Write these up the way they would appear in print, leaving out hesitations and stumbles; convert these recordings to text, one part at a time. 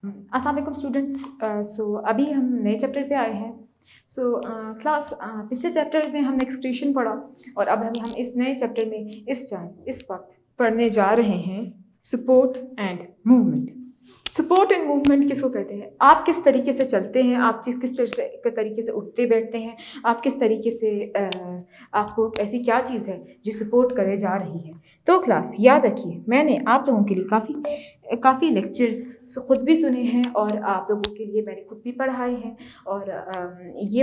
अस्सलाम वालेकुम स्टूडेंट्स। अभी हम नए चैप्टर पे आए हैं। क्लास पिछले चैप्टर में हमने एक्सक्रीशन पढ़ा और अब हम इस नए चैप्टर में इस वक्त पढ़ने जा रहे हैं support and movement. Support and movement किसको कहते हैं? आप किस तरीके से चलते हैं, आप किस तरीके से उठते बैठते हैं, आप किस तरीके से आपको ऐसी क्या चीज़ है जो सपोर्ट करे जा रही है। तो क्लास याद रखिए, मैंने आप लोगों के लिए काफ़ी लेक्चर्स खुद भी सुने हैं और आप लोगों के लिए मैंने खुद भी पढ़ाए हैं। और ये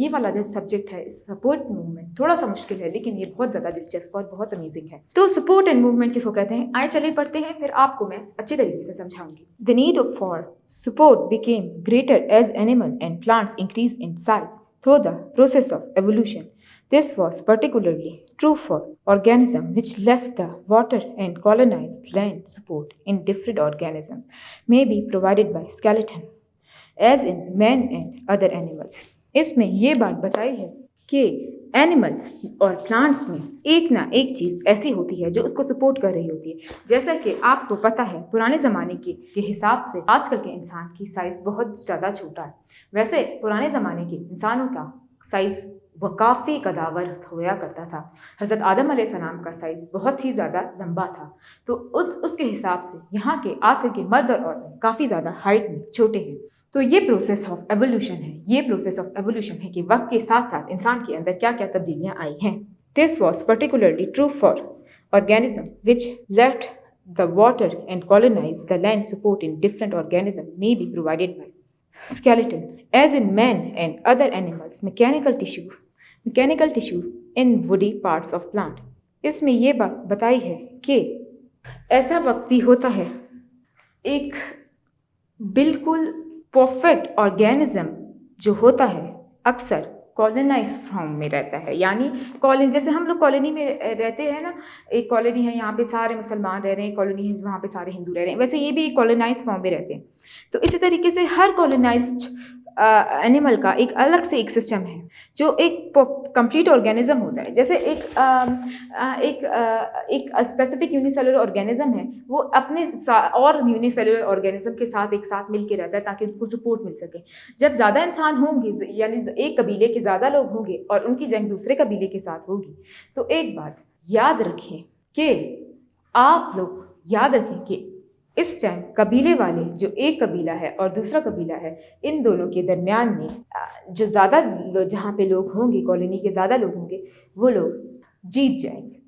वाला जो सब्जेक्ट है, सपोर्ट मूवमेंट, थोड़ा सा मुश्किल है लेकिन ये बहुत ज़्यादा दिलचस्प और बहुत अमेजिंग है। तो सपोर्ट एंड मूवमेंट किसको कहते हैं, आइए चलिए पढ़ते हैं, फिर आपको मैं अच्छे तरीके से समझाऊंगी। The need for support became greater as animal and plants increase in size through the process of evolution. This was particularly true for organisms which left the water and colonized land. Support in different organisms may be provided by skeleton, as in man and other animals. इसमें ये बात बताई है कि animals और plants में एक ना एक चीज़ ऐसी होती है जो उसको सपोर्ट कर रही होती है। जैसा कि आपको पता है, पुराने ज़माने के हिसाब से आजकल के इंसान की साइज़ बहुत ज़्यादा छोटा है। वैसे पुराने ज़माने के इंसानों का साइज़ वह काफ़ी कदावर होया करता था। हज़रत आदम अलैहिस्सलाम का साइज़ बहुत ही ज़्यादा लंबा था। तो उसके हिसाब से यहाँ के आजकल के मर्द और औरतें काफ़ी ज़्यादा हाइट में छोटे हैं। तो ये प्रोसेस ऑफ एवोल्यूशन है कि वक्त के साथ साथ इंसान के अंदर क्या क्या तब्दीलियाँ आई हैं। This was particularly true for organism which left the water and colonise the land. Support in different organism may be provided by skeleton, as in man and other animals. Mechanical tissue in woody parts of plant. इसमें ये बात बताई है कि ऐसा वक्त भी होता है, एक बिल्कुल परफेक्ट ऑर्गेनिज्म जो होता है अक्सर कॉलोनाइज फॉर्म में रहता है। यानी कॉलोनी, जैसे हम लोग कॉलोनी में रहते हैं ना, एक कॉलोनी है, यहाँ पे सारे मुसलमान रह रहे हैं, कॉलोनी है वहाँ पे सारे हिंदू रह रहे हैं, वैसे ये भी एक कॉलोनाइज फॉर्म में रहते हैं। तो इसी तरीके से हर कॉलोनाइज्ड एनिमल का एक अलग से एक सिस्टम है जो एक कंप्लीट ऑर्गेनिज्म होता है। जैसे एक स्पेसिफिक यूनिसेलुलर ऑर्गेनिज्म है, वो अपने और यूनिसेलुलर ऑर्गेनिज्म के साथ एक साथ मिलकर रहता है ताकि उनको सपोर्ट मिल सके। जब ज़्यादा इंसान होंगे, यानी एक कबीले के ज़्यादा लोग होंगे और उनकी जंग दूसरे कबीले के साथ होगी, तो एक बात याद रखें कि इस टाइम कबीले वाले, जो एक कबीला है और दूसरा कबीला है, इन दोनों के दरमियान में जो ज़्यादा जहाँ पे लोग होंगे, कॉलोनी के ज़्यादा लोग होंगे, वो लोग जीत जाएंगे।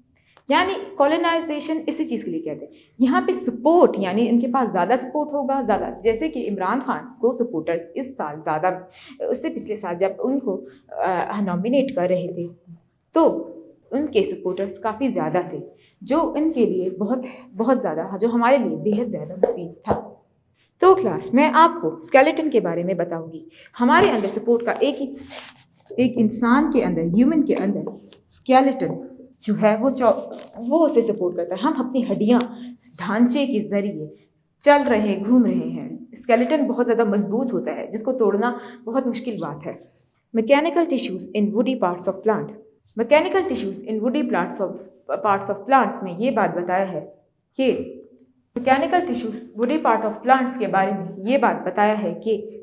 यानी कॉलोनाइजेशन इसी चीज़ के लिए कहते हैं। यहाँ पे सपोर्ट, यानी इनके पास ज़्यादा सपोर्ट होगा, ज़्यादा, जैसे कि इमरान खान को सपोर्टर्स इस साल ज़्यादा, उससे पिछले साल जब उनको नॉमिनेट कर रहे थे तो उनके सपोर्टर्स काफ़ी ज़्यादा थे, जो इनके लिए बहुत ज़्यादा, जो हमारे लिए बेहद ज़्यादा मुफीद था। तो क्लास में आपको स्केलेटन के बारे में बताऊंगी। हमारे अंदर सपोर्ट का एक इंसान के अंदर, ह्यूमन के अंदर स्केलेटन जो है वो उसे सपोर्ट करता है। हम अपनी हड्डियाँ ढांचे के ज़रिए चल रहे, घूम रहे हैं। स्केलेटन बहुत ज़्यादा मजबूत होता है जिसको तोड़ना बहुत मुश्किल बात है। Mechanical tissues in woody parts of plant. Mechanical tissues in woody parts of plants में ये बात बताया है कि mechanical tissues woody part of plants के बारे में ये बात बताया है कि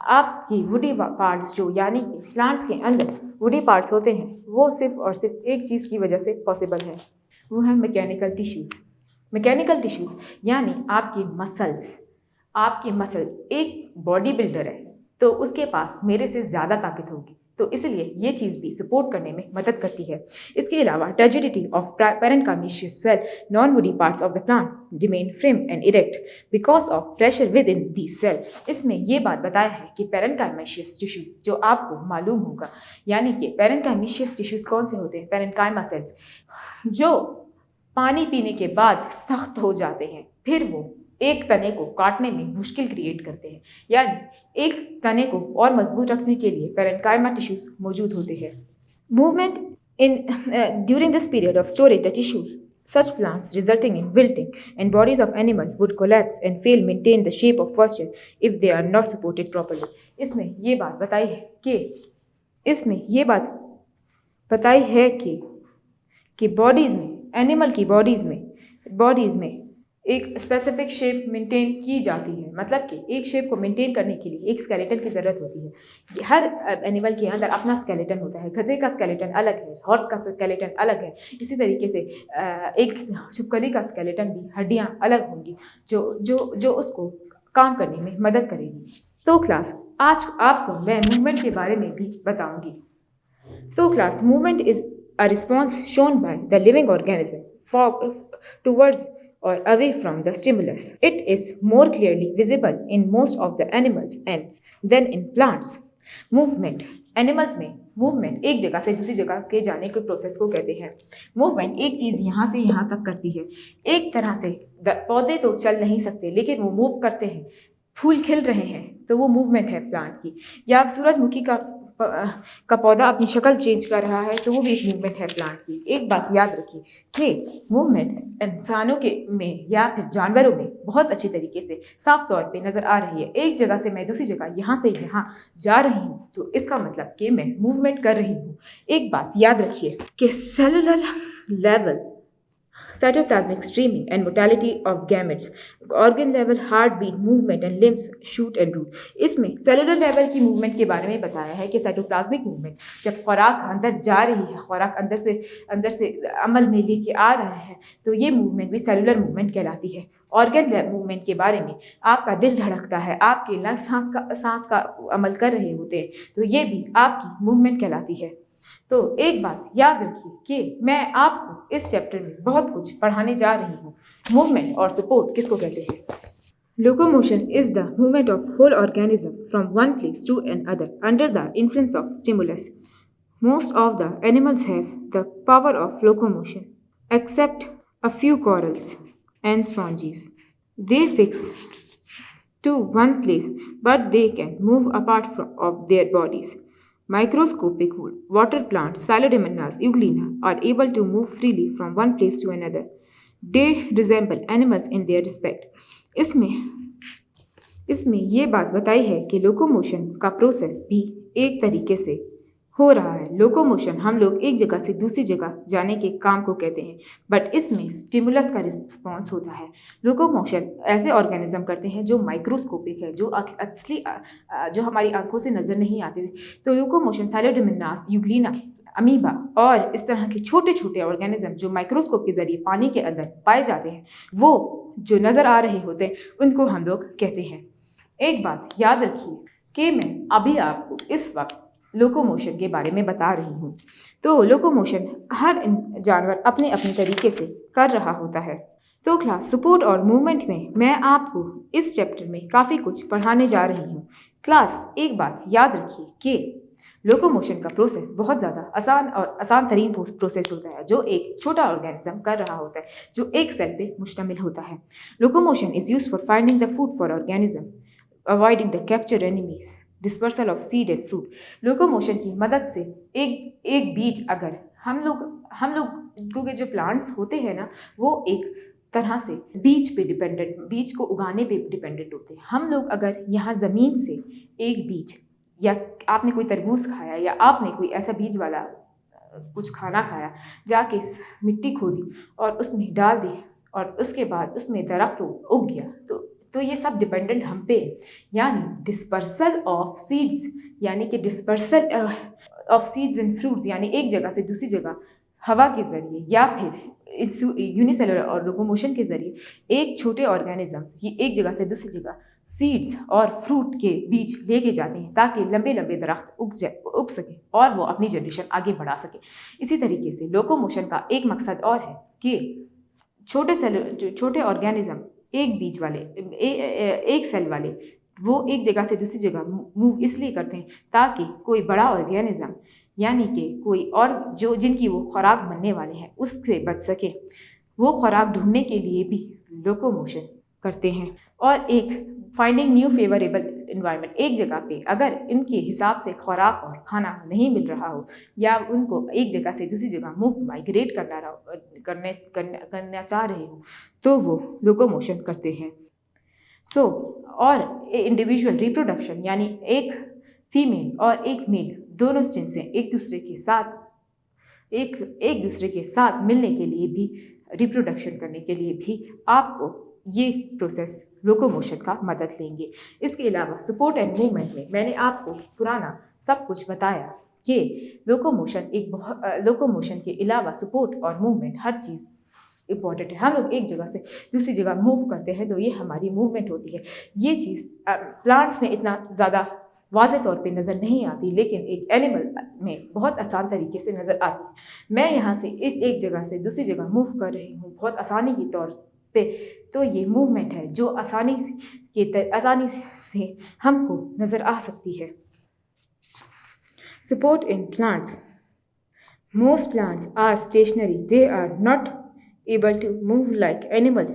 आपकी वुडी पार्ट्स, जो यानी प्लांट्स के अंदर वुडी पार्ट्स होते हैं, वो सिर्फ और सिर्फ एक चीज़ की वजह से पॉसिबल है, वो है मैकेनिकल टिश्यूज़। मैकेनिकल टिश्यूज़ यानी आपकी मसल एक बॉडी बिल्डर है तो उसके पास मेरे से ज़्यादा ताकत होगी, तो इसलिए ये चीज़ भी सपोर्ट करने में मदद करती है। इसके अलावा turgidity of parenchymatous cell, non woody parts of the plant remain firm and erect because of pressure with in the cell. इसमें ये बात बताया है कि पैरेन्काइमेशियस टिश्यूज़, जो आपको मालूम होगा, यानी कि पैरेन्काइमेशियस टिश्यूज़ कौन से होते हैं? पैरेन्काइमा सेल्स, जो पानी पीने के बाद सख्त हो जाते हैं, फिर वो एक तने को काटने में मुश्किल क्रिएट करते हैं। यानी एक तने को और मजबूत रखने के लिए पैरेन्काइमा टिश्यूज़ मौजूद होते हैं। Movement in during this period of storage the tissues such plants resulting in wilting and bodies of animal would collapse and fail maintain the shape of posture if they are not supported properly. इसमें ये बात बताई है कि bodies में, animal की bodies में एक स्पेसिफिक शेप मेंटेन की जाती है, मतलब कि एक शेप को मेंटेन करने के लिए एक स्केलेटन की ज़रूरत होती है। हर एनिमल के अंदर अपना स्केलेटन होता है। गधे का स्केलेटन अलग है, हॉर्स का स्केलेटन अलग है। इसी तरीके से एक छिपकली का स्केलेटन भी, हड्डियाँ अलग होंगी जो जो जो उसको काम करने में मदद करेगी। तो क्लास, आज आपको मैं मूवमेंट के बारे में भी बताऊंगी। तो class, movement is a response shown by the living organism towards or away from the stimulus. It is more clearly visible in most of the animals and then in plants. Movement, animals में movement एक जगह से दूसरी जगह के जाने के process को कहते हैं। मूवमेंट एक चीज़ यहाँ से यहाँ तक करती है। एक तरह से पौधे तो चल नहीं सकते लेकिन वो मूव करते हैं। फूल खिल रहे हैं तो वो मूवमेंट है प्लांट की। या आप सूरजमुखी का पौधा अपनी शक्ल चेंज कर रहा है तो वो भी एक मूवमेंट है प्लांट की। एक बात याद रखिए कि मूवमेंट इंसानों के में या फिर जानवरों में बहुत अच्छी तरीके से साफ तौर पे नज़र आ रही है। एक जगह से मैं दूसरी जगह, यहाँ से यहाँ जा रही हूँ तो इसका मतलब कि मैं मूवमेंट कर रही हूँ। एक बात याद रखिए कि cellular level cytoplasmic streaming and motility of gametes, organ level heartbeat movement and limbs shoot and root। इसमें सेलुलर लेवल की मूवमेंट के बारे में बताया है कि साइटोप्लाज्मिक मूवमेंट, जब खुराक अंदर जा रही है, खुराक अंदर से अमल में लेके आ रहा है तो ये मूवमेंट भी सेलुलर मूवमेंट कहलाती है। ऑर्गन मूवमेंट के बारे में, आपका दिल धड़कता है, आपके लंग्स सांस का अमल कर रहे होते हैं तो ये भी आपकी मूवमेंट कहलाती है। तो एक बात याद रखिए कि मैं आपको इस चैप्टर में बहुत कुछ पढ़ाने जा रही हूँ। मूवमेंट और सपोर्ट किसको कहते हैं? Locomotion is the movement of whole organism from one place to another under the influence of stimulus. Most of the animals have the power of locomotion, except a few corals and sponges. They fix to one place, but they can move apart of their bodies. Microscopic water plants, Pseudomonas euglena, are able to move freely from one place to another. They resemble animals in their respect. इसमें ये बात बताई है कि locomotion का process भी एक तरीके से हो रहा है। लोकोमोशन हम लोग एक जगह से दूसरी जगह जाने के काम को कहते हैं, बट इसमें स्टिमुलस का रिस्पॉन्स होता है। लोकोमोशन ऐसे ऑर्गेनिज्म करते हैं जो माइक्रोस्कोपिक है, जो असली जो हमारी आंखों से नज़र नहीं आते। तो लोकोमोशन साइलोडोमोनास, यूग्लिना, अमीबा और इस तरह के छोटे छोटे ऑर्गेनिज्म जो माइक्रोस्कोप के जरिए पानी के अंदर पाए जाते हैं, वो जो नज़र आ रहे होते हैं उनको हम लोग कहते हैं। एक बात याद रखिए कि मैं अभी आपको इस वक्त लोकोमोशन के बारे में बता रही हूँ। तो लोकोमोशन हर जानवर अपने अपने तरीके से कर रहा होता है। तो क्लास, सपोर्ट और मूवमेंट में मैं आपको इस चैप्टर में काफ़ी कुछ पढ़ाने जा रही हूँ। क्लास, एक बात याद रखिए कि लोकोमोशन का प्रोसेस बहुत ज़्यादा आसान तरीन प्रोसेस होता है जो एक छोटा ऑर्गेनिज्म कर रहा होता है, जो एक सेल पे मुश्तमिल होता है। Locomotion is use for finding the food for organism, avoiding the capture enemies, dispersal of seed and fruit. Locomotion की मदद से एक बीज, अगर हम लोग के जो प्लांट्स होते हैं ना, वो एक तरह से बीज को उगाने पे डिपेंडेंट होते हैं। हम लोग अगर यहाँ ज़मीन से एक बीज, या आपने कोई तरबूज खाया या आपने कोई ऐसा बीज वाला कुछ खाना खाया, जाके मिट्टी खोदी और उसमें डाल दी और उसके बाद उसमें दरख्त उग गया, तो ये सब डिपेंडेंट हम पे। यानी डिस्पर्सल ऑफ सीड्स, यानी कि dispersal of seeds and fruits, यानी एक जगह से दूसरी जगह हवा के ज़रिए या फिर इस यूनिसेलुलर और लोकोमोशन के ज़रिए एक छोटे ऑर्गेनिजम्स ये एक जगह से दूसरी जगह सीड्स और फ्रूट के बीज लेके जाते हैं ताकि लंबे लंबे दरख्त उग सके और वो अपनी जनरेशन आगे बढ़ा सके। इसी तरीके से लोकोमोशन का एक मकसद और है कि छोटे ऑर्गेनिज्म एक बीज वाले एक सेल वाले वो एक जगह से दूसरी जगह मूव इसलिए करते हैं ताकि कोई बड़ा ऑर्गेनिज्म, यानी कि कोई और जो जिनकी वो खुराक बनने वाले हैं, उससे बच सके। वो खुराक ढूंढने के लिए भी लोकोमोशन करते हैं। और एक फाइंडिंग न्यू फेवरेबल इन्वायरमेंट, एक जगह पे अगर इनके हिसाब से खुराक और खाना नहीं मिल रहा हो या उनको एक जगह से दूसरी जगह माइग्रेट करना चाह रहे हो तो वो लोकोमोशन करते हैं। और इंडिविजुअल रिप्रोडक्शन, यानी एक फीमेल और एक मेल दोनों जिनसे एक दूसरे के साथ मिलने के लिए भी, रिप्रोडक्शन करने के लिए भी आपको ये प्रोसेस लोकोमोशन का मदद लेंगे। इसके अलावा सपोर्ट एंड मूवमेंट में मैंने आपको पुराना सब कुछ बताया कि लोकोमोशन के अलावा सपोर्ट और मूवमेंट हर चीज़ इम्पॉर्टेंट है। हम लोग एक जगह से दूसरी जगह मूव करते हैं तो ये हमारी मूवमेंट होती है। ये चीज़ प्लांट्स में इतना ज़्यादा वाज़ेह तौर पे नज़र नहीं आती, लेकिन एक एनिमल में बहुत आसान तरीके से नज़र आती है। मैं यहाँ से एक जगह से दूसरी जगह मूव कर रही हूँ बहुत आसानी के तौर पे, तो ये मूवमेंट है जो आसानी से हमको नज़र आ सकती है। Support in plants. Most plants are stationary, they are not able to move like animals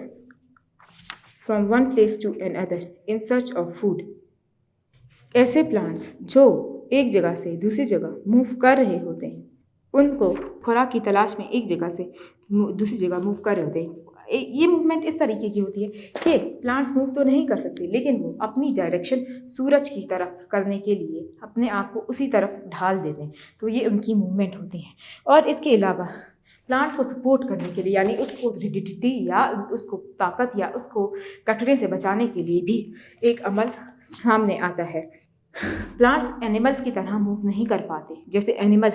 from one place to another in search of food. ऐसे प्लांट्स जो एक जगह से दूसरी जगह मूव कर रहे होते हैं, उनको खुराक की तलाश में एक जगह से दूसरी जगह मूव कर रहे होते हैं। ये मूवमेंट इस तरीके की होती है कि प्लांट्स मूव तो नहीं कर सकते, लेकिन वो अपनी डायरेक्शन सूरज की तरफ करने के लिए अपने आप को उसी तरफ ढाल देते हैं, तो ये उनकी मूवमेंट होती है। और इसके अलावा प्लांट को सपोर्ट करने के लिए, यानी उसको रिजिडिटी या उसको ताकत या उसको कटने से बचाने के लिए भी एक अमल सामने आता है। प्लांट्स एनिमल्स की तरह मूव नहीं कर पाते। जैसे एनिमल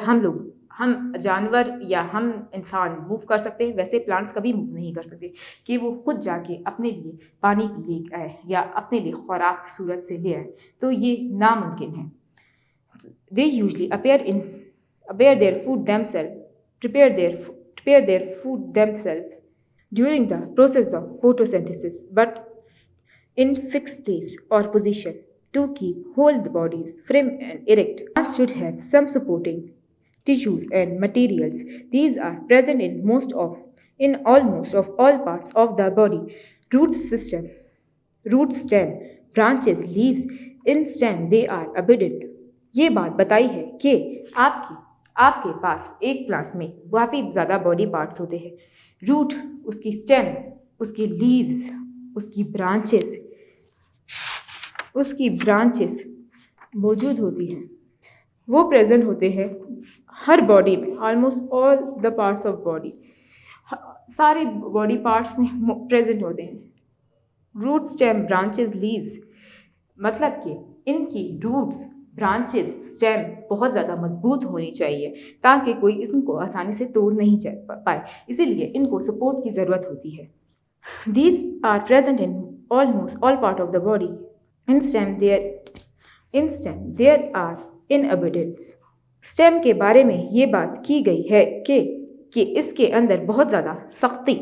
हम जानवर या हम इंसान मूव कर सकते हैं, वैसे प्लांट्स कभी मूव नहीं कर सकते कि वो खुद जाके अपने लिए पानी ले आए या अपने लिए खुराक सूरज से ले आए, तो ये नामुमकिन है। They usually prepare their food themselves during the process of photosynthesis, but in fixed place or position to keep whole bodies firm and erect. Plants should have some supporting tissues and materials. These are present in almost of all parts of the body. Root stem, branches, leaves. In stem they are abundant. ये बात बताई है कि आपके पास एक plant में काफ़ी ज़्यादा बॉडी पार्ट्स होते हैं। रूट, उसकी स्टेम, उसकी लीव्स, उसकी ब्रांचेस मौजूद होती हैं। वो प्रेजेंट होते हैं हर बॉडी में, almost all the parts of body, सारे बॉडी पार्ट्स में प्रेजेंट होते हैं। रूट, स्टेम, ब्रांचेस, लीव्स, मतलब कि इनकी रूट्स, ब्रांचेस, स्टेम बहुत ज़्यादा मजबूत होनी चाहिए ताकि कोई इनको आसानी से तोड़ नहीं पाए, इसीलिए इनको सपोर्ट की ज़रूरत होती है। These are present in almost all part of the body. In stem there are in abundance. Stem के बारे में ये बात की गई है कि इसके अंदर बहुत ज़्यादा सख्ती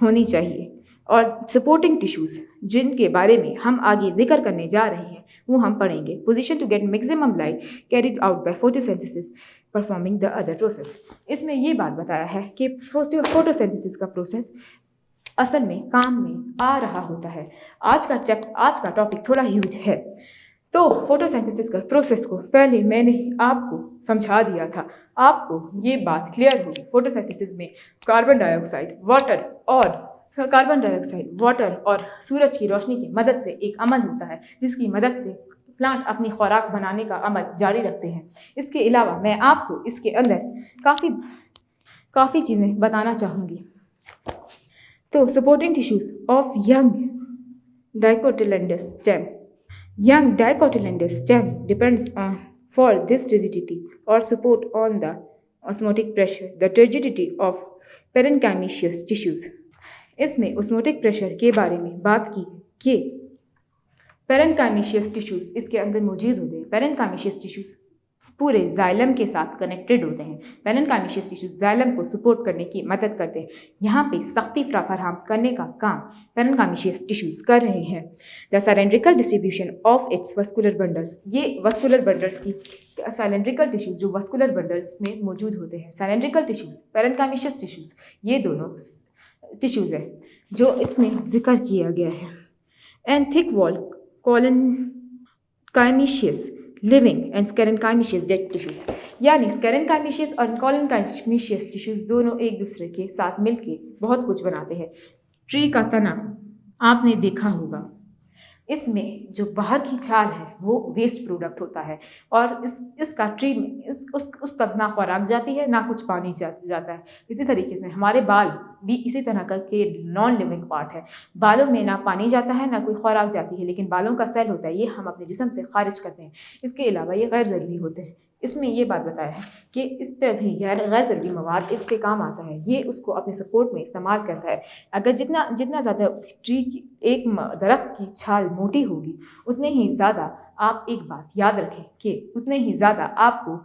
होनी चाहिए। और सपोर्टिंग टिश्यूज़ जिनके बारे में हम आगे जिक्र करने जा रहे हैं वो हम पढ़ेंगे। Position to get maximum light carried out by photosynthesis performing the other process. इसमें ये बात बताया है कि फोटोसिंथेसिस का प्रोसेस असल में काम में आ रहा होता है। आज का टॉपिक थोड़ा ह्यूज है, तो फोटोसिंथेसिस का प्रोसेस को पहले मैंने आपको समझा दिया था। आपको ये बात क्लियर होगी। फोटोसिंथेसिस में कार्बन डाइऑक्साइड, वाटर और सूरज की रोशनी की मदद से एक अमल होता है जिसकी मदद से प्लांट अपनी खुराक बनाने का अमल जारी रखते हैं। इसके अलावा मैं आपको इसके अंदर काफ़ी चीज़ें बताना चाहूँगी। तो supporting tissues of young dicotyledonous stem depends on for this rigidity or support on the osmotic pressure, the turgidity of parenchymatous tissues। इसमें ऑस्मोटिक प्रेशर के बारे में बात की कि पेरेन्काइमेशियस टिश्यूज़ इसके अंदर मौजूद होते हैं। पेरेन्काइमेशियस टिश्यूज़ पूरे जाइलम के साथ कनेक्टेड होते हैं। पेरेन्काइमेशियस टिश्यूज़ जाइलम को सपोर्ट करने की मदद करते हैं। यहाँ पे सख्ती फराहम करने का काम पेरेन्काइमेशियस टिश्यूज़ कर रहे हैं। The cylindrical distribution of its vascular bundles, ये वस्कुलर बंडल्स की साइलेंड्रिकल टिश्यूज़ जो वस्कुलर बंडल्स में मौजूद होते हैं, साइलेंड्रिकल टिश्यूज़, पेरेन्काइमेशियस टिश्यूज़, ये दोनों टिश्यूज़ है जो इसमें जिक्र किया गया है। And thick wall collenchymatous living and sclerenchymatous dead tissues, यानी स्केरेनकाइमेशियस और कॉलनकाइमेशियस टिश्यूज़ दोनों एक दूसरे के साथ मिलके बहुत कुछ बनाते हैं। ट्री का तना आपने देखा होगा, इसमें जो बाहर की छाल है वो वेस्ट प्रोडक्ट होता है और इसका ट्री में उस तक ना खुराक जाती है ना कुछ पानी जाता है। इसी तरीके से हमारे बाल भी इसी तरह का के नॉन लिविंग पार्ट है। बालों में ना पानी जाता है ना कोई खुराक जाती है, लेकिन बालों का सेल होता है, ये हम अपने जिस्म से खारिज करते हैं। इसके अलावा ये गैर ज़रूरी होते हैं। इसमें ये बात बताया है कि इस पर भी गैर ज़रूरी मवाद इसके काम आता है, ये उसको अपने सपोर्ट में इस्तेमाल करता है। अगर जितना जितना ज़्यादा ट्री की एक दरख्त की छाल मोटी होगी उतने ही ज़्यादा आप एक बात याद रखें कि उतने ही ज़्यादा आपको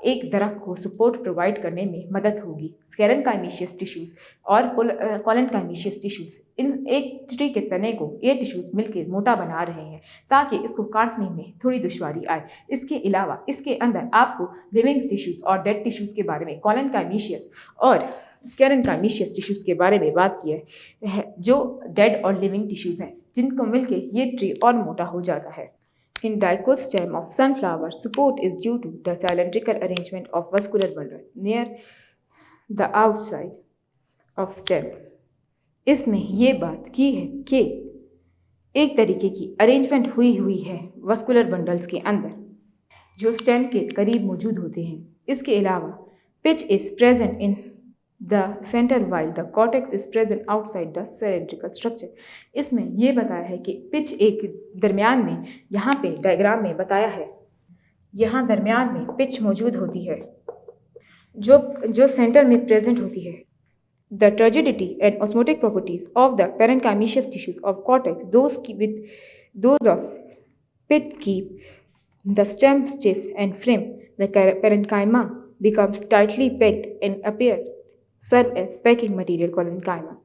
एक दरख्त को सपोर्ट प्रोवाइड करने में मदद होगी। स्केरेनकाइमेशियस टिश्यूज़ और कोलेनकाइमेशियस टिश्यूज़, इन एक ट्री के तने को ये टिश्यूज़ मिलकर मोटा बना रहे हैं ताकि इसको काटने में थोड़ी दुश्वारी आए। इसके अलावा इसके अंदर आपको लिविंग टिश्यूज़ और डेड टिश्यूज़ के बारे में, कोलेनकाइमेशियस और स्केरेनकाइमेशियस टिश्यूज़ के बारे में बात की है, जो डेड और लिविंग टिश्यूज़ हैं, जिनको मिलके ये ट्री और मोटा हो जाता है। In dicot stem of sunflower, support is due to the cylindrical arrangement of vascular bundles near the outside of stem. इसमें ये बात की है कि एक तरीके की अरेंजमेंट हुई है वस्कुलर बंडल्स के अंदर जो स्टेम के करीब मौजूद होते हैं। इसके अलावा pitch is present in the centre while the cortex is present outside the cylindrical structure. इसमें यह बताया है कि पिच एक दरमियान में, यहाँ पे डायग्राम में बताया है, यहाँ दरमियान में पिच मौजूद होती है जो सेंटर में प्रेजेंट होती है। The turgidity and osmotic properties of the parenchymatous tissues of cortex those of pith keep the stem stiff and firm. The parenchyma becomes tightly packed and appear serve as packing material collenchyma.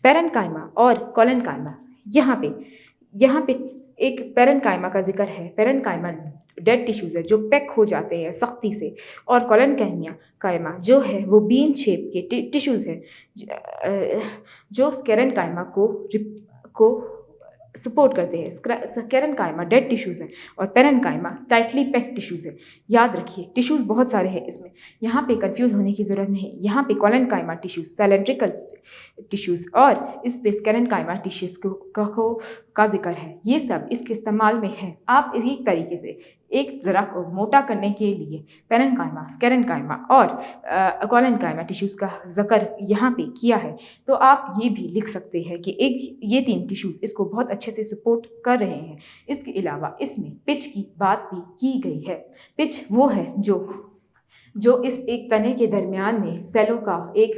Parenchyma और collenchyma, यहाँ पे एक parenchyma का जिक्र है। Parenchyma dead tissues है जो pack हो जाते हैं सख्ती से, और कोलेनकाइमा जो है वो बीन शेप के टिश्यूज़ हैं जो स्केरेनकाइमा को सपोर्ट करते हैं। स्केरेनकाइमा डेड टिश्यूज़ हैं और पेरेन्काइमा टाइटली पैक्ड टिश्यूज़ है। याद रखिए टिश्यूज़ बहुत सारे हैं इसमें, यहाँ पे कंफ्यूज होने की ज़रूरत नहीं। यहाँ पे कोलेनकाइमा टिश्यूज़, सिलेंड्रिकल टिश्यूज़ और इस पे स्केरेनकाइमा टिश्यूज़ का जिक्र है। ये सब इसके इस्तेमाल में है। आप इसी तरीके से एक दरख्त को मोटा करने के लिए पेरेन्काइमा, स्केरेनकाइमा और कोलेनकाइमा टिश्यूज़ का जिक्र यहाँ पे किया है, तो आप ये भी लिख सकते हैं कि ये 3 टिश्यूज़ इसको बहुत अच्छे से सपोर्ट कर रहे हैं। इसके अलावा इसमें पिच की बात भी की गई है। पिच वो है जो इस एक तने के दरमियान में सेलों का एक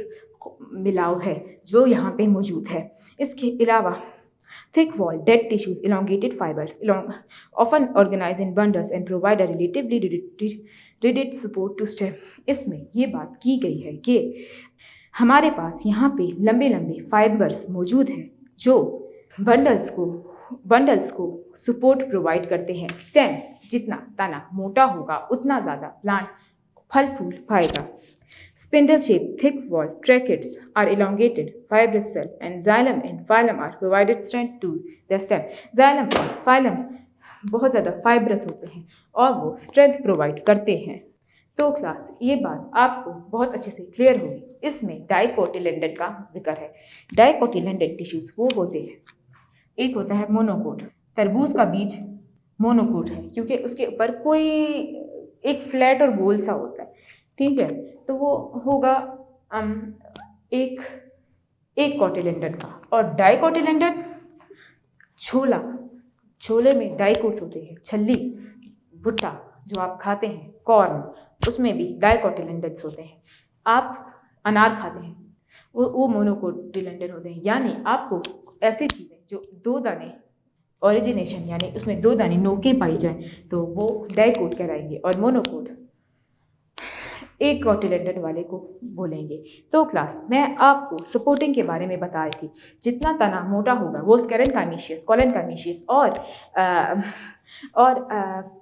मिलाव है जो यहाँ पे मौजूद है। इसके अलावा thick wall dead tissues, elongated fibers often organize in bundles and provide a relatively rigid support to stem। इसमें ये बात की गई है कि हमारे पास यहाँ पे लंबे लंबे फाइबर्स मौजूद हैं जो बंडल्स को सपोर्ट प्रोवाइड करते हैं। स्टेम जितना तना मोटा होगा उतना ज़्यादा प्लांट फल फूल पाएगा। Spindle shaped thick wall tracheids are elongated fibrous cell and xylem and phylum are provided strength to the stem। xylem और phylum बहुत ज़्यादा फाइब्रस होते हैं और वो स्ट्रेंथ प्रोवाइड करते हैं। तो क्लास ये बात आपको बहुत अच्छे से क्लियर होगी। इसमें डाइकोटिलेडोन का जिक्र है। डाइकोटिलेडोन टिश्यूज़ वो होते हैं, एक होता है मोनोकोट। तरबूज का बीज मोनोकोट है क्योंकि उसके ऊपर कोई एक फ्लैट और गोल सा होता है, ठीक है, तो वो होगा एक कोटिलेडोन का। और डाइकोटिलेडोन छोले में डाइकोट्स होते हैं। छल्ली भुट्टा जो आप खाते हैं, कॉर्न, उसमें भी डाइकोटिलेडोन्स होते हैं। आप अनार खाते हैं वो मोनोकोटिलेडोन होते हैं। यानी आपको ऐसी चीज़ें जो 2 दाने ओरिजिनेशन यानी उसमें 2 दाने नोकें पाई जाएं तो वो डाइकोट कहलाएंगे और मोनोकोट एक कोटिलेडोन वाले को बोलेंगे। तो क्लास मैं आपको सपोर्टिंग के बारे में बताई थी। जितना तना मोटा होगा वो स्केरेनकाइमेशियस, कोलेनकाइमेशियस और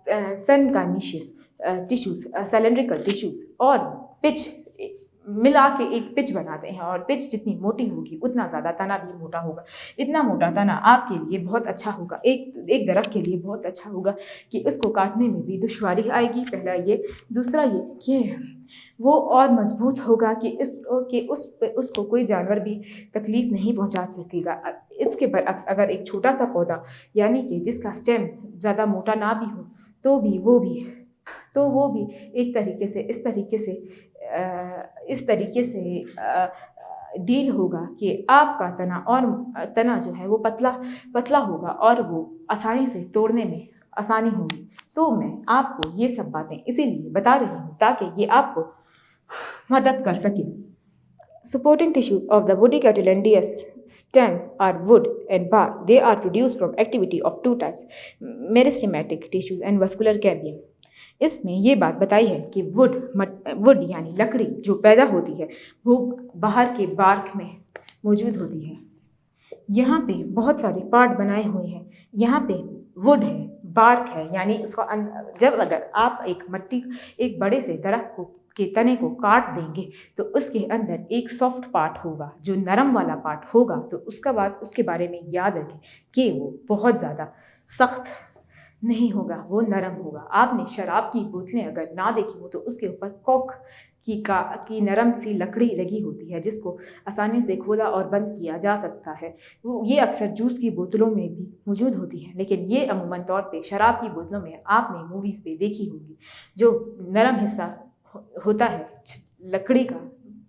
पेरेन्काइमेशियस टिश्यूज़, सिलेंड्रिकल टिश्यूज़ और पिच मिला के एक पिच बनाते हैं, और पिच जितनी मोटी होगी उतना ज़्यादा तना भी मोटा होगा। इतना मोटा तना आपके लिए बहुत अच्छा होगा, एक दरख्त के लिए बहुत अच्छा होगा कि उसको काटने में भी दुश्वारी आएगी। पहला ये, दूसरा ये कि वो और मजबूत होगा कि उसको कोई जानवर भी तकलीफ़ नहीं पहुंचा सकेगा। इसके बरअक्स अगर एक छोटा सा पौधा, यानी कि जिसका स्टेम ज़्यादा मोटा ना भी हो, तो वो भी एक तरीके से इस तरीके से डील होगा कि आपका तना जो है वो पतला होगा और वो आसानी से तोड़ने में आसानी होगी। तो मैं आपको ये सब बातें इसीलिए बता रही हूँ ताकि ये आपको मदद कर सके। Supporting tissues of the woody cotyledonous stem are wood and bark. They are produced from activity of two types, meristematic tissues and vascular cabium. इसमें ये बात बताई है कि वुड यानी लकड़ी जो पैदा होती है वो बाहर के बार्क में मौजूद होती है। यहाँ पे बहुत सारे पार्ट बनाए हुए हैं। यहाँ पे वुड है, बार्क है, यानी उसका जब अगर आप एक बड़े से दरख्त के तने को काट देंगे तो उसके अंदर एक सॉफ्ट पार्ट होगा जो नरम वाला पार्ट होगा। तो उसके बारे में याद रखें कि वो बहुत ज़्यादा सख्त नहीं होगा, वो नरम होगा। आपने शराब की बोतलें अगर ना देखी हो तो उसके ऊपर कॉक की नरम सी लकड़ी लगी होती है जिसको आसानी से खोला और बंद किया जा सकता है। ये अक्सर जूस की बोतलों में भी मौजूद होती है, लेकिन ये अमूमन तौर पे शराब की बोतलों में आपने मूवीज़ पे देखी होगी। जो नरम हिस्सा होता है लकड़ी का,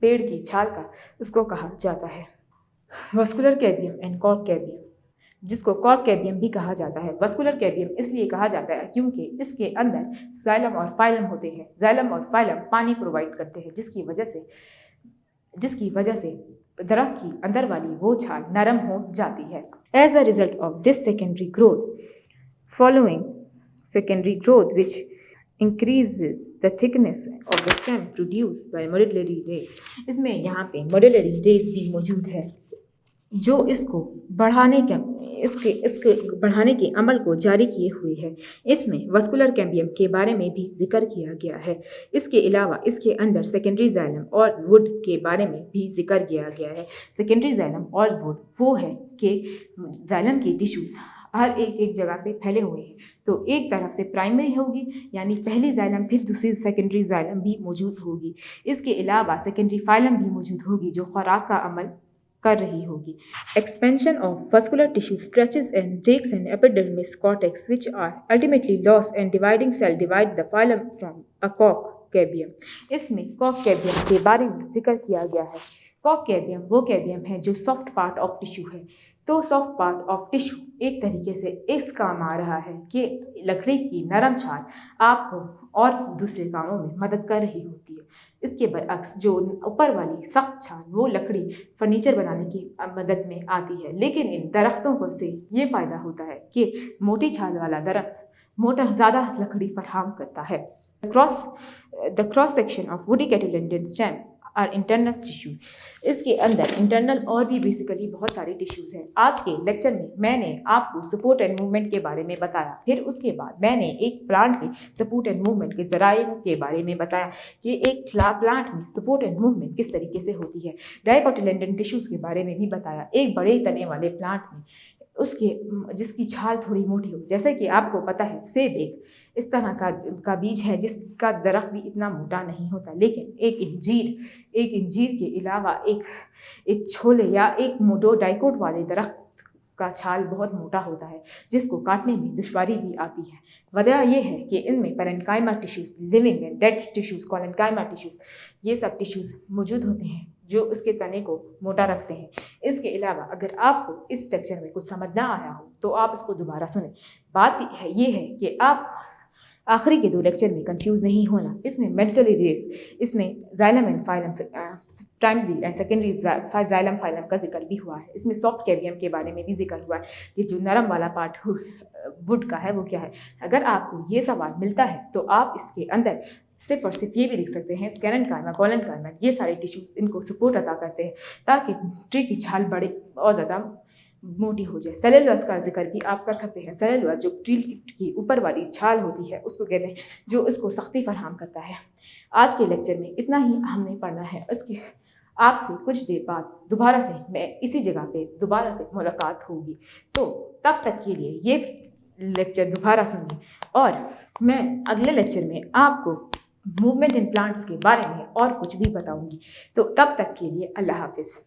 पेड़ की छाल का, उसको कहा जाता है वस्कुलर कैबियम एंड कॉर्क कैबियम, जिसको कॉर्क कैबियम भी कहा जाता है। वस्कुलर कैबियम इसलिए कहा जाता है क्योंकि इसके अंदर जाइलम और फाइलम होते हैं। जाइलम और फाइलम पानी प्रोवाइड करते हैं, जिसकी वजह से दरख्त की अंदर वाली वो छाल नरम हो जाती है। As a result of this secondary growth which increases the thickness of the stem produced by medullary rays। इसमें यहाँ पे medullary rays भी मौजूद है जो इसको बढ़ाने के अमल को जारी किए हुए है। इसमें वस्कुलर कैबियम के बारे में भी जिक्र किया गया है। इसके अलावा इसके अंदर सेकेंडरी जाइलम और वुड के बारे में भी जिक्र किया गया है। सेकेंडरी जाइलम और वुड वो है कि जाइलम के टिश्यूज हर एक जगह पे फैले हुए हैं। तो एक तरफ से प्राइमरी होगी, यानी पहली जाइलम, फिर दूसरी सेकेंडरी जाइलम भी मौजूद होगी। इसके अलावा सेकेंडरी फाइलम भी मौजूद होगी जो खुराक का अमल कर रही होगी। Expansion of vascular tissue stretches and breaks and epidermis cortex which are ultimately lost and dividing cell divide the phellem from a कॉक कैबियम। इसमें कॉक कैबियम के बारे में जिक्र किया गया है। कॉक कैबियम वो कैबियम है जो सॉफ्ट पार्ट ऑफ टिश्यू है। तो सॉफ्ट पार्ट ऑफ टिश्यू एक तरीके से इस काम आ रहा है कि लकड़ी की नरम छाल आपको और दूसरे कामों में मदद कर रही होती है। इसके बरअक्स जो ऊपर वाली सख्त छाल वो लकड़ी फर्नीचर बनाने की मदद में आती है। लेकिन इन दरख्तों को से ये फ़ायदा होता है कि मोटी छाल वाला दरख्त ज़्यादा लकड़ी फराहम करता है। The cross section of woody cotyledon stem और इंटरनल टिश्यू। इसके अंदर इंटरनल और भी बेसिकली बहुत सारे टिश्यूज़ हैं। आज के लेक्चर में मैंने आपको सपोर्ट एंड मूवमेंट के बारे में बताया। फिर उसके बाद मैंने एक प्लांट के सपोर्ट एंड मूवमेंट के ज़राए के बारे में बताया कि एक प्लांट में सपोर्ट एंड मूवमेंट किस तरीके से होती है। डाइकोटिलेडोन टिश्यूज़ के बारे में भी बताया। एक बड़े तने वाले प्लांट में जिसकी छाल थोड़ी मोटी हो, जैसे कि आपको पता है सेब एक इस तरह का बीज है जिसका दरख्त भी इतना मोटा नहीं होता। लेकिन एक इंजीर के अलावा एक छोले या एक मोटो डाइकोट वाले दरख्त का छाल बहुत मोटा होता है जिसको काटने में दुश्वारी भी आती है। वजह यह है कि इनमें parenchyma tissues, living and dead tissues, collenchyma tissues, ये सब टिश्यूज़ मौजूद होते हैं जो उसके तने को मोटा रखते हैं। इसके अलावा अगर आपको इस लेक्चर में कुछ समझ ना आया हो तो आप इसको दोबारा सुनें। बात ये है कि आप आखिरी के 2 लेक्चर में कंफ्यूज नहीं होना। इसमें मेडिकल रेस, इसमें xylem and phylum, primary and secondary xylem phylum का जिक्र भी हुआ है। इसमें सॉफ्ट कैबियम के बारे में भी जिक्र हुआ है कि जो नरम वाला पार्ट वुड का है वो क्या है। अगर आपको ये सवाल मिलता है तो आप इसके अंदर सिर्फ और सिर्फ ये भी लिख सकते हैं स्केलेन्काइमा, कोलेन्काइमा, ये सारे टिश्यूज़ इनको सपोर्ट अदा करते हैं ताकि ट्री की छाल बड़े और ज़्यादा मोटी हो जाए। सेलुलोज का जिक्र भी आप कर सकते हैं। सेलुलोज जो ट्री की ऊपर वाली छाल होती है उसको कहते हैं, जो उसको सख्ती फराहम करता है। आज के लेक्चर में इतना ही हमने पढ़ना है। उसके आपसे कुछ देर बाद दोबारा से मैं इसी जगह पे दोबारा से मुलाकात होगी, तो तब तक के लिए ये लेक्चर दोबारा सुनिए और मैं अगले लेक्चर में आपको मूवमेंट इन प्लांट्स के बारे में और कुछ भी बताऊंगी। तो तब तक के लिए अल्लाह हाफिज़।